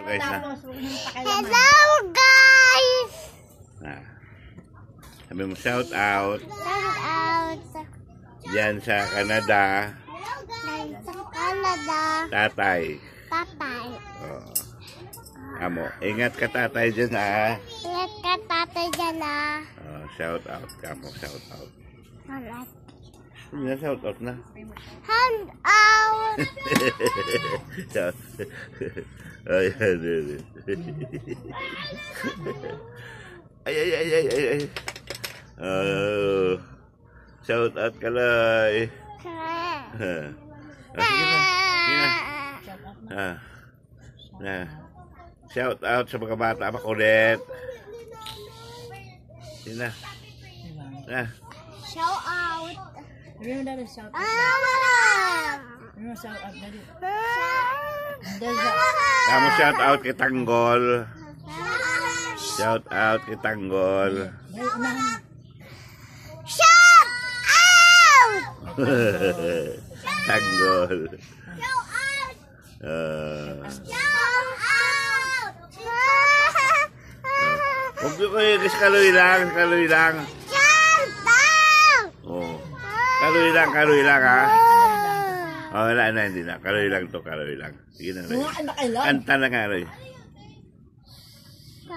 guys na. Hello guys! Sabi mo shout out. Shout out! Diyan sa Canada. Sa Canada. Tatay. Tatay. Oh. Amo, ingat ka tatay dyan Ingat ka tatay dyan Oh, shout out kamo, shout out. Alright. Hindi na shout out na. Hand out! Shout. Ay, ay. Shout out ka lang. Sige na. Shout out sa mga bata makulit. Sige na. Shout out! Remember that is shout out. Remember shout out daddy. Kamu shout out kay Tanggol. Shout out kay Tanggol. Shout out! Tanggol. Shout out! Huwag nyo kayo, kaloy lang. Shout out! Oh. Kaloy lang ha. Oh, wala na, hindi na. Kaloy lang to. Sige na. Kanta na nga, Roy.